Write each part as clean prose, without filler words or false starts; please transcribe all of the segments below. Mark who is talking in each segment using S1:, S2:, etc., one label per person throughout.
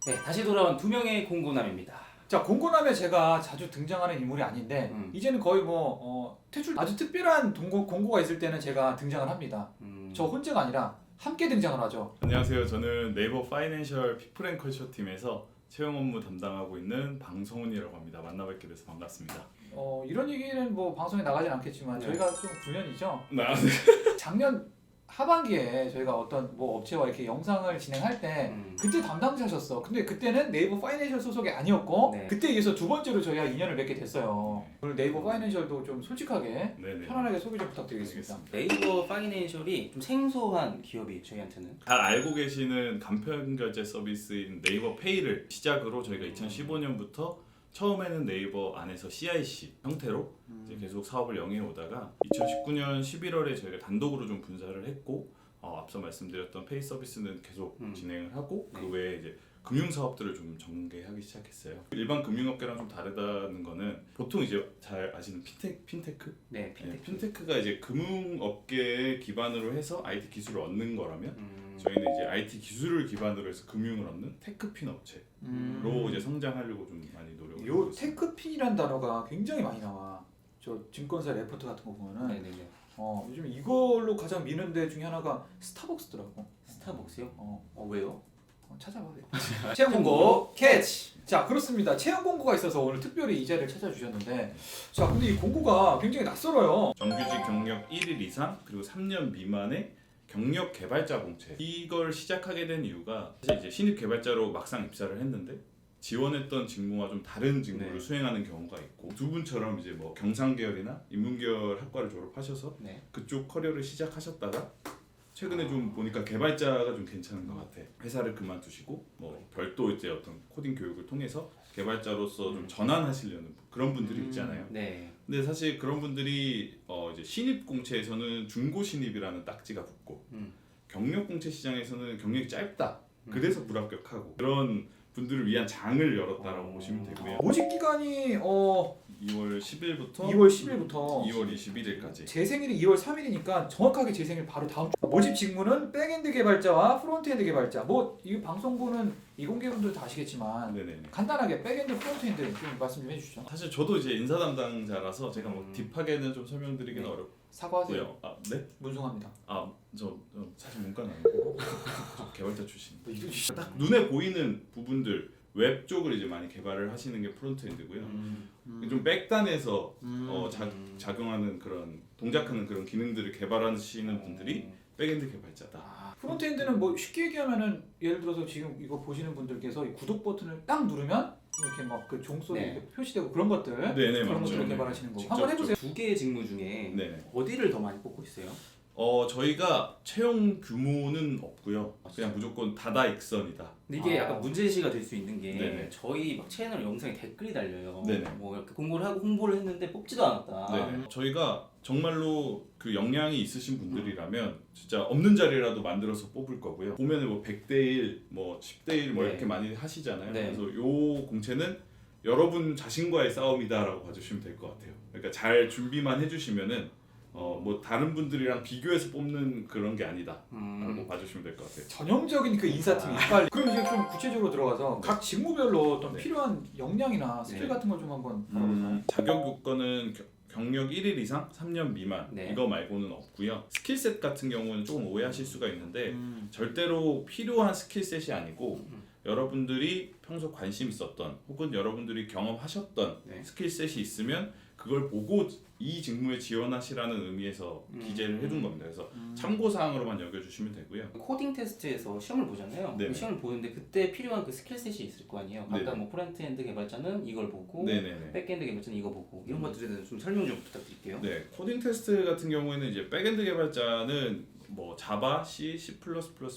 S1: 네, 다시 돌아온 두 명의 공고남입니다.
S2: 자, 공고남에 제가 자주 등장하는 인물이 아닌데 이제는 거의 퇴출 아주 특별한 공고가 있을 때는 제가 등장을 합니다. 저 혼자가 아니라 함께 등장을 하죠.
S3: 안녕하세요. 저는 네이버 파이낸셜 피플앤컬처 팀에서 채용 업무 담당하고 있는 방성훈이라고 합니다. 만나뵙게 돼서 반갑습니다.
S2: 이런 얘기는 뭐 방송에 나가진 않겠지만 저희가 좀 구년이죠.
S3: 네.
S2: 작년 하반기에 저희가 어떤 업체와 이렇게 영상을 진행할 때 그때 담당자셨어. 근데 그때는 네이버 파이낸셜 소속이 아니었고 그때에 의해서 두 번째로 저희가 인연을 맺게 됐어요. 오늘 네이버 파이낸셜도 좀 솔직하게 편안하게 소개 좀 부탁드리겠습니다.
S1: 네이버 파이낸셜이 좀 생소한 기업이 저희한테는
S3: 잘 알고 계시는 간편 결제 서비스인 네이버 페이를 시작으로 저희가 2015년부터 처음에는 네이버 안에서 CIC 형태로 이제 계속 사업을 영위해 오다가 2019년 11월에 저희가 단독으로 좀 분사를 했고 앞서 말씀드렸던 페이 서비스는 계속 진행을 하고 그 외에 이제 금융 사업들을 좀 전개하기 시작했어요. 일반 금융업계랑 좀 다르다는 거는 보통 이제 잘 아시는 핀테크?
S1: 네,
S3: 핀테크가 이제 금융업계에 기반으로 해서 IT 기술을 얻는 거라면 저희는 이제 IT 기술을 기반으로 해서 금융을 얻는 테크핀 업체로 이제 성장하려고 좀 많이 노력을 하고
S2: 요
S3: 있습니다.
S2: 테크핀이란 단어가 굉장히 많이 나와. 저 증권사 레포트 같은 거 보면은
S1: 네네네.
S2: 요즘 이걸로 가장 미는 데 중에 하나가 스타벅스더라고.
S1: 스타벅스요? 왜요?
S2: 찾아봐. 채용 공고 캐치. 자, 그렇습니다. 채용 공고가 있어서 오늘 특별히 이 자리를 찾아주셨는데, 자, 근데 이 공고가 굉장히 낯설어요.
S3: 정규직 경력 1일 이상 그리고 3년 미만의 경력 개발자 공채. 이걸 시작하게 된 이유가 사실 이제 신입 개발자로 막상 입사를 했는데 지원했던 직무와 좀 다른 직무를 수행하는 경우가 있고 두 분처럼 이제 뭐 경상계열이나 인문계열 학과를 졸업하셔서 그쪽 커리어를 시작하셨다가 최근에 좀 보니까 개발자가 좀 괜찮은 것 같아. 회사를 그만두시고 뭐 별도 이제 어떤 코딩 교육을 통해서 개발자로서 좀 전환하시려는 그런 분들이 있잖아요.
S1: 네.
S3: 근데 사실 그런 분들이 이제 신입 공채에서는 중고 신입이라는 딱지가 붙고 경력 공채 시장에서는 경력이 짧다. 그래서 불합격하고 그런 분들을 위한 장을 열었다라고 보시면 되고요.
S2: 모집 기간이
S3: 2월 10일부터
S2: 2월 10일부터
S3: 2월 21일까지.
S2: 제 생일이 2월 3일이니까 정확하게 제 생일 바로 다음 주. 모집 직무는 백엔드 개발자와 프론트엔드 개발자. 이 방송부는 이공계분들 다 아시겠지만
S3: 네네.
S2: 간단하게 백엔드 프론트엔드 좀 말씀 좀 해주시죠.
S3: 사실 저도 이제 인사 담당자라서 제가 뭐 딥하게는 좀 설명드리기는 어렵고요.
S2: 사과하세요.
S3: 네?
S2: 문송합니다.
S3: 저 사실 문과는 아니고 저 개발자 출신.
S2: 이거
S3: 딱 눈에 보이는 부분들 웹 쪽을 이제 많이 개발을 하시는 게 프론트엔드고요. 좀 백단에서 작용하는 그런 동작하는 그런 기능들을 개발하시는 분들이 백엔드 개발자다.
S2: 프론트엔드는 뭐 쉽게 얘기하면은 예를 들어서 지금 이거 보시는 분들께서 이 구독 버튼을 딱 누르면 이렇게 막 그 종소리 이렇게 표시되고 그런 것들
S3: 네네,
S2: 그런
S3: 맞죠.
S2: 것들을 개발하시는 거고
S3: 직접,
S2: 한번 해보세요.
S1: 두 개의 직무 중에 어디를 더 많이 뽑고 있어요?
S3: 저희가 채용 규모는 없고요. 그냥 무조건 다다 익선이다.
S1: 근데 이게 약간 문제시가 될 수 있는 게
S3: 네네.
S1: 저희 막 채널 영상에 댓글이 달려요.
S3: 네네.
S1: 뭐 이렇게 공고를 하고 홍보를 했는데 뽑지도 않았다.
S3: 저희가 정말로 그 역량이 있으신 분들이라면 진짜 없는 자리라도 만들어서 뽑을 거고요. 보면은 뭐 100대 1, 뭐 10대 1 뭐 이렇게 많이 하시잖아요. 그래서 요 공채는 여러분 자신과의 싸움이다라고 봐주시면 될 것 같아요. 그러니까 잘 준비만 해주시면은 뭐 다른 분들이랑 비교해서 뽑는 그런 게 아니다라고 봐주시면 될 것 같아요.
S2: 전형적인 그 인사팀 이빨. 그럼 이제 좀 구체적으로 들어가서 각 직무별로 어떤 필요한 역량이나 스킬 같은 걸 좀 한번 알아보죠.
S3: 자격 요건은 경력 1일 이상 3년 미만 이거 말고는 없고요. 스킬셋 같은 경우는 조금 오해하실 수가 있는데 절대로 필요한 스킬셋이 아니고 여러분들이 평소 관심 있었던 혹은 여러분들이 경험하셨던 스킬셋이 있으면 그걸 보고 이 직무에 지원하시라는 의미에서 기재를 해둔 겁니다. 그래서 참고사항으로만 여겨주시면 되고요.
S1: 코딩 테스트에서 시험을 보잖아요. 그 시험을 보는데 그때 필요한 그 스킬셋이 있을 거 아니에요. 각각 뭐 프론트엔드 개발자는 이걸 보고 백엔드 개발자는 이거 보고 이런 것들에 대해서 좀 설명 좀 부탁드릴게요.
S3: 네, 코딩 테스트 같은 경우에는 이제 백엔드 개발자는 뭐 자바, C, C++,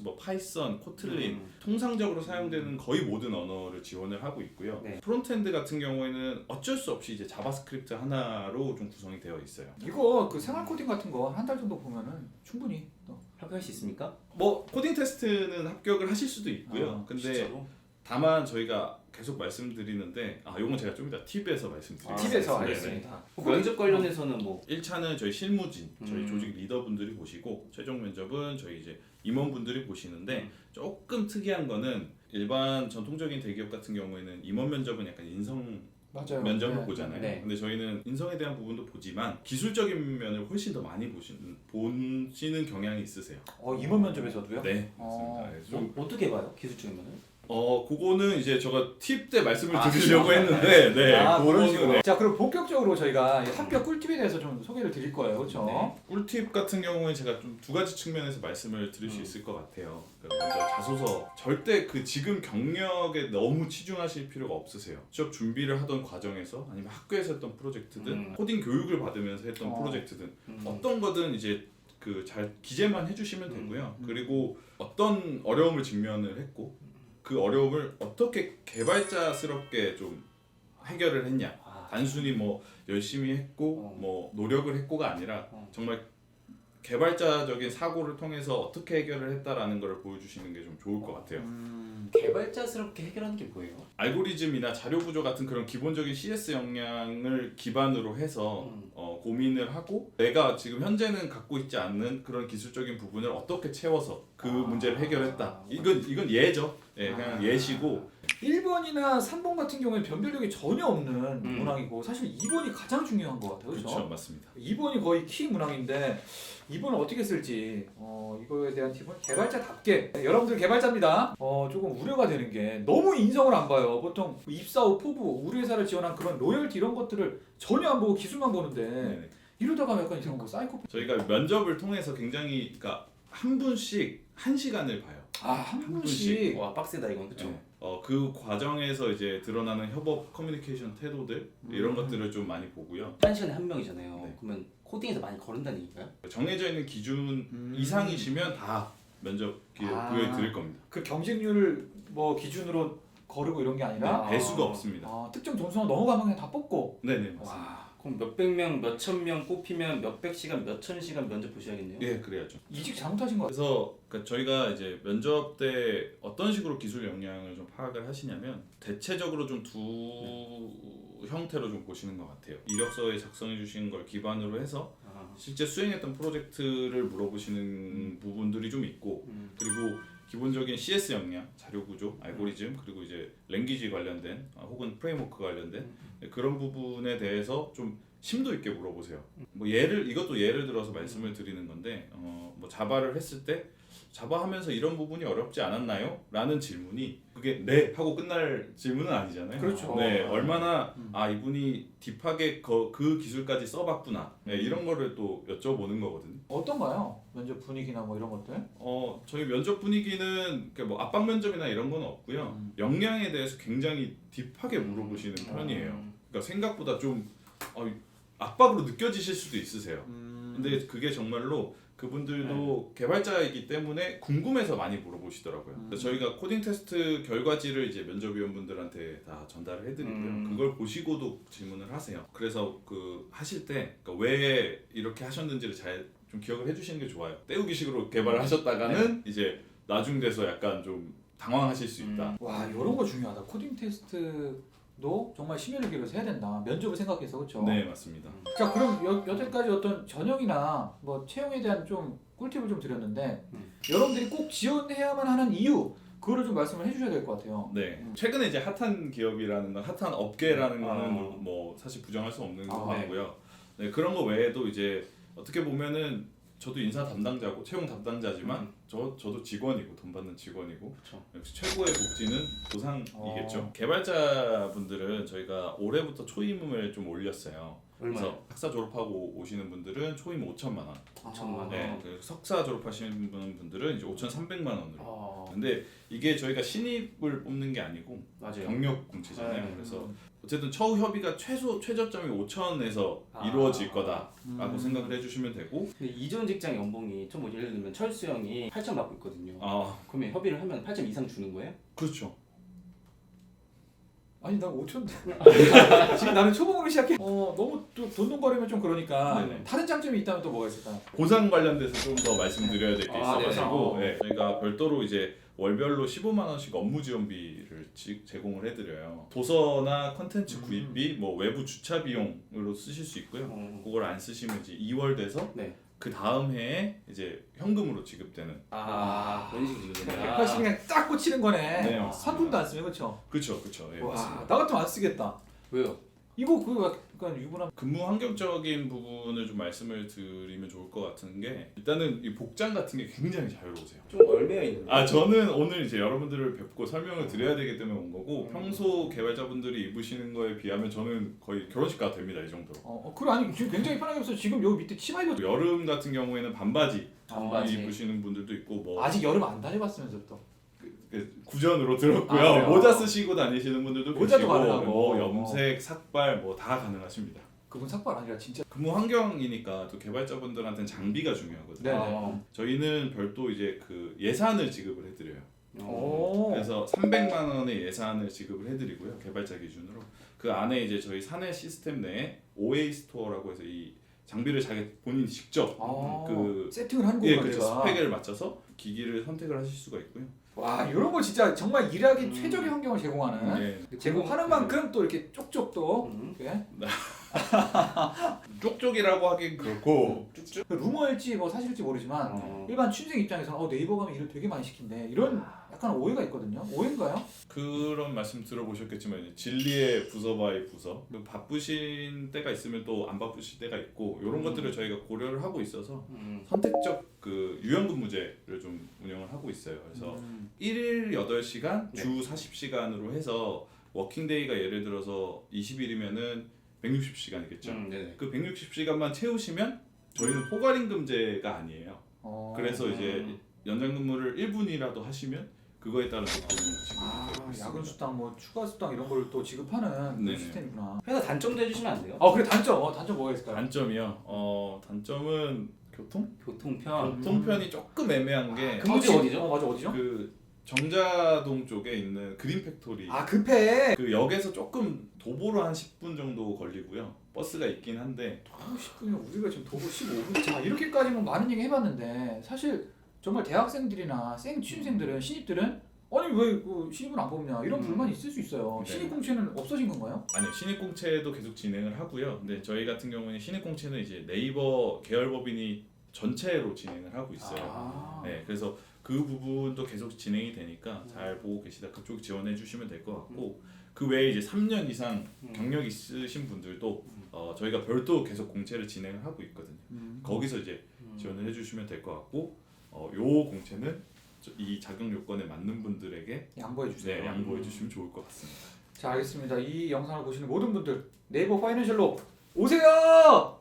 S3: 뭐 파이썬, 코틀린 통상적으로 사용되는 거의 모든 언어를 지원을 하고 있고요. 프론트엔드 같은 경우에는 어쩔 수 없이 이제 자바스크립트 하나로 좀 구성이 되어 있어요.
S2: 이거 그 생활 코딩 같은 거 한 달 정도 보면은 충분히
S1: 합격할 수 있습니까?
S3: 뭐 코딩 테스트는 합격을 하실 수도 있고요. 근데
S1: 진짜로?
S3: 다만 저희가 계속 말씀드리는데 요건 제가 좀 이따 팁에서 말씀드리겠습니다.
S2: 팁에서 알겠습니다.
S1: 면접 관련해서는 뭐
S3: 1차는 저희 실무진, 저희 조직 리더분들이 보시고 최종 면접은 저희 이제 임원분들이 보시는데 조금 특이한 거는 일반 전통적인 대기업 같은 경우에는 임원 면접은 약간 인성
S2: 맞아요.
S3: 면접을
S2: 네.
S3: 보잖아요.
S1: 네.
S3: 근데 저희는 인성에 대한 부분도 보지만 기술적인 면을 훨씬 더 많이 보시는 경향이 있으세요.
S2: 임원 면접에서도요?
S3: 네, 맞습니다. 그래서 좀
S1: 어떻게 봐요? 기술적인 면은?
S3: 그거는 이제 제가 팁 때 말씀을 드리려고 했는데, 네,
S2: 그런
S3: 그거는
S2: 식으로.
S3: 네.
S2: 자, 그럼 본격적으로 저희가 합격 꿀팁에 대해서 좀 소개를 드릴 거예요, 그렇죠?
S3: 네. 꿀팁 같은 경우에 제가 좀 두 가지 측면에서 말씀을 드릴 수 있을 것 같아요. 그러니까 먼저 자소서 절대 그 지금 경력에 너무 치중하실 필요가 없으세요. 취업 준비를 하던 과정에서 아니면 학교에서 했던 프로젝트든 코딩 교육을 받으면서 했던 프로젝트든 어떤 거든 이제 그 잘 기재만 해주시면 되고요. 그리고 어떤 어려움을 직면을 했고 그 어려움을 어떻게 개발자스럽게 좀 해결을 했냐. 단순히 뭐 열심히 했고 뭐 노력을 했고가 아니라 정말 개발자적인 사고를 통해서 어떻게 해결을 했다라는 걸 보여주시는 게 좀 좋을 것 같아요.
S1: 개발자스럽게 해결하는 게 뭐예요?
S3: 알고리즘이나 자료 구조 같은 그런 기본적인 CS 역량을 기반으로 해서 고민을 하고 내가 지금 현재는 갖고 있지 않는 그런 기술적인 부분을 어떻게 채워서 그 문제를 해결했다. 이건 예죠. 예, 그냥 예시고
S2: 1번이나 3번 같은 경우에 변별력이 전혀 없는 문항이고 사실 2번이 가장 중요한 것 같아요.
S3: 그렇죠,
S2: 그렇죠?
S3: 맞습니다.
S2: 2번이 거의 키 문항인데 2번을 어떻게 쓸지 이거에 대한 팁은 개발자답게 여러분들 개발자입니다. 조금 우려가 되는 게 너무 인성을 안 봐요. 보통 입사 후 포부 우리 회사를 지원한 그런 로열티 이런 것들을 전혀 안 보고 기술만 보는데
S3: 네네.
S2: 이러다가 약간 이상한 거 사이코패스.
S3: 저희가 면접을 통해서 굉장히 그러니까 한 분씩 1시간을 봐요.
S2: 한 분씩.
S1: 와 빡세다 이건 그쵸?
S3: 네. 그 과정에서 이제 드러나는 협업 커뮤니케이션 태도들 이런 것들을 좀 많이 보고요.
S1: 한 시간에 한 명이잖아요.
S3: 네.
S1: 그러면 코딩에서 많이 거른다는 얘기인가요?
S3: 정해져 있는 기준 이상이시면 다 면접 기회 부여드릴 겁니다.
S2: 그 경쟁률을 뭐 기준으로 거르고 이런 게 아니라
S3: 네, 배수가 없습니다.
S2: 특정 점수만 넘어가면 그냥 다 뽑고.
S3: 네네 맞습니다.
S1: 와 그럼 몇백 명, 몇천 명 뽑히면 몇백 시간, 몇천 시간 면접 보셔야겠네요.
S3: 예, 그래야죠.
S2: 이직 잘못하신 것 같아요.
S3: 그래서 그러니까 저희가 이제 면접 때 어떤 식으로 기술 역량을 좀 파악을 하시냐면 대체적으로 좀 두 형태로 좀 보시는 것 같아요. 이력서에 작성해 주신 걸 기반으로 해서 실제 수행했던 프로젝트를 물어보시는 부분들이 좀 있고 그리고 기본적인 CS 역량, 자료 구조, 알고리즘 그리고 이제 랭귀지 관련된 혹은 프레임워크 관련된 그런 부분에 대해서 좀 심도 있게 물어보세요. 뭐 이것도 예를 들어서 말씀을 드리는 건데 뭐 자바를 했을 때 자바 하면서 이런 부분이 어렵지 않았나요? 라는 질문이 그게 네 하고 끝날 질문은 아니잖아요.
S2: 그렇죠.
S3: 네, 얼마나 이분이 딥하게 그 기술까지 써봤구나 네, 이런 거를 또 여쭤보는 거거든요.
S2: 어떤가요? 면접 분위기나 뭐 이런 것들?
S3: 저희 면접 분위기는 뭐 압박 면접이나 이런 건 없고요. 역량에 대해서 굉장히 딥하게 물어보시는 편이에요. 그러니까 생각보다 좀 압박으로 느껴지실 수도 있으세요. 근데 그게 정말로 그분들도 개발자이기 때문에 궁금해서 많이 물어보시더라고요. 그래서 저희가 코딩 테스트 결과지를 이제 면접위원분들한테 다 전달을 해드리고요. 그걸 보시고도 질문을 하세요. 그래서 그 하실 때 그러니까 왜 이렇게 하셨는지를 잘 좀 기억을 해주시는 게 좋아요. 때우기식으로 개발을 하셨다가는 이제 나중 돼서 약간 좀 당황하실 수 있다.
S2: 와 이런 거 중요하다. 코딩 테스트도 정말 심혈을 기울여서 해야 된다. 면접을 생각해서 그렇죠?
S3: 네 맞습니다.
S2: 자 그럼 여태까지 어떤 전형이나 뭐 채용에 대한 좀 꿀팁을 좀 드렸는데 여러분들이 꼭 지원해야만 하는 이유 그거를 좀 말씀을 해주셔야 될 것 같아요.
S3: 네. 최근에 이제 핫한 기업이라는 건 핫한 업계라는 거는 뭐 사실 부정할 수 없는 것 같고요. 네, 그런 거 외에도 이제 어떻게 보면은 저도 인사 담당자고 채용 담당자지만 저도 직원이고 돈 받는 직원이고
S1: 그쵸.
S3: 역시 최고의 복지는 보상이겠죠. 개발자분들은 저희가 올해부터 초임을 좀 올렸어요. 그래서 학사 졸업하고 오시는 분들은 초임 5천만 원.
S1: 5천만 원.
S3: 네, 석사 졸업하시는 분들은 이제 5,300만 원으로. 근데 이게 저희가 신입을 뽑는 게 아니고
S1: 맞아요.
S3: 경력 공채잖아요.
S1: 네.
S3: 그래서 어쨌든 처우 협의가 최저점이 5천에서 이루어질 거다라고 생각을 해주시면 되고.
S1: 근데 이전 직장 연봉이 뭐 예를 들면 철수 형이 8천 받고 있거든요. 그러면 협의를 하면 8천 이상 주는 거예요?
S3: 그렇죠.
S2: 아니 난 5천 지금 나는 초봉으로 시작해. 너무 또 돈돈거리면 좀 그러니까
S3: 네네.
S2: 다른 장점이 있다면 또 뭐가 있을까?
S3: 보상 관련돼서 좀 더 말씀드려야 될 게 있어가지고
S1: 네.
S3: 저희가 별도로 이제 월별로 15만 원씩 업무 지원비를 제공을 해드려요. 도서나 컨텐츠 구입비, 뭐 외부 주차 비용으로 쓰실 수 있고요. 그걸 안 쓰시면 이제 2월 돼서 그 다음 해에 이제 현금으로 지급되는.
S1: 그런 식으로 지급된다.
S2: 180 그냥 딱 꽂히는 거네.
S3: 네,
S2: 한 푼도 안 쓰면 그렇죠.
S3: 그렇죠. 예,
S2: 와,
S3: 맞습니다.
S2: 나 같으면 안 쓰겠다.
S1: 왜요?
S2: 이거 그거 약간 유부남.
S3: 근무 환경적인 부분을 좀 말씀을 드리면 좋을 것 같은 게 일단은 이 복장 같은 게 굉장히 자유로우세요.
S1: 좀 얼매여 있는.
S3: 저는 오늘 이제 여러분들을 뵙고 설명을 드려야 되기 때문에 온 거고 평소 개발자분들이 입으시는 거에 비하면 저는 거의 결혼식 가도 됩니다 이 정도로.
S2: 그래 아니 지금 굉장히 편하게 입어서 지금 여기 밑에 치마 입어.
S3: 여름 같은 경우에는 반바지
S1: 반바지.
S3: 입으시는 분들도 있고 뭐
S2: 아직 여름 안 다녀봤으면서 또.
S3: 구전으로 들었고요.
S2: 그래요?
S3: 모자 쓰시고 다니시는 분들도
S2: 모자도
S3: 계시고
S2: 가능하고.
S3: 뭐 염색, 삭발 뭐 다 가능하십니다.
S2: 그분 삭발 아니라 진짜.
S3: 근무 환경이니까 또 개발자분들한테는 장비가 중요하거든요.
S2: 네네.
S3: 저희는 별도 이제 그 예산을 지급을 해드려요.
S2: 오.
S3: 그래서 300만 원의 예산을 지급을 해드리고요. 개발자 기준으로 그 안에 이제 저희 사내 시스템 내에 OA 스토어라고 해서 이 장비를 자기 본인이 직접 그
S2: 세팅을 한 거구나.
S3: 그렇죠. 스펙을 맞춰서 기기를 선택을 하실 수가 있고요.
S2: 와 이런 거 진짜 정말 일하기 최적의 환경을 제공하는.
S3: 네.
S2: 제공하는 만큼 또 이렇게 쪽쪽 또. 이렇게.
S3: 쪽쪽이라고 하긴 그렇고
S2: 그 루머일지 뭐 사실일지 모르지만 일반 취준생 입장에서는 네이버 가면 일을 되게 많이 시킨대 이런 약간 오해가 있거든요. 오해인가요?
S3: 그런 말씀 들어보셨겠지만 이제 진리의 부서 바이 부서 또 바쁘신 때가 있으면 또 안 바쁘실 때가 있고 이런 것들을 저희가 고려를 하고 있어서 선택적 그 유연근무제를 좀 운영을 하고 있어요. 그래서 1일 8시간 주 40시간으로 해서 워킹데이가 예를 들어서 20일이면은 160시간이겠죠. 그 160시간만 채우시면 저희는 포괄임금제가 아니에요. 그래서 이제 연장 근무를 1분이라도 하시면 그거에 따른
S2: 야근 수당 뭐 추가 수당 이런 걸 또 지급하는 그런 시스템이구나.
S1: 회사 단점도 해주시면 안 돼요?
S2: 그래 단점. 단점 뭐가 있을까요?
S3: 단점이요. 단점은
S1: 교통편.
S3: 교통편이 조금 애매한 게
S1: 근무지 어디죠?
S2: 맞아 어디죠?
S3: 그 정자동 쪽에 있는 그린 팩토리.
S2: 급해.
S3: 그 역에서 조금 도보로 한 10분 정도 걸리고요. 버스가 있긴 한데
S2: 10분이면 우리가 지금 도보 15분. 자 이렇게까지는 많은 얘기 해봤는데 사실 정말 대학생들이나 취준생들은 신입들은 아니 왜 그 신입을 안 뽑냐 이런 불만이 있을 수 있어요.
S3: 네.
S2: 신입 공채는 없어진 건가요?
S3: 아니요, 신입공채도 계속 진행을 하고요. 근데 저희 같은 경우는 신입공채는 이제 네이버 계열법인이 전체로 진행을 하고 있어요. 네, 그래서 그 부분도 계속 진행이 되니까 잘 보고 계시다 그쪽 지원해 주시면 될 것 같고 그 외에 이제 3년 이상 경력 있으신 분들도 저희가 별도 계속 공채를 진행을 하고 있거든요. 거기서 이제 지원을 해주시면 될 것 같고 요 공채는 이 자격 요건에 맞는 분들에게
S2: 양보해 주세요.
S3: 네, 양보해 주시면 좋을 것 같습니다.
S2: 자 알겠습니다. 이 영상을 보시는 모든 분들 네이버 파이낸셜로 오세요.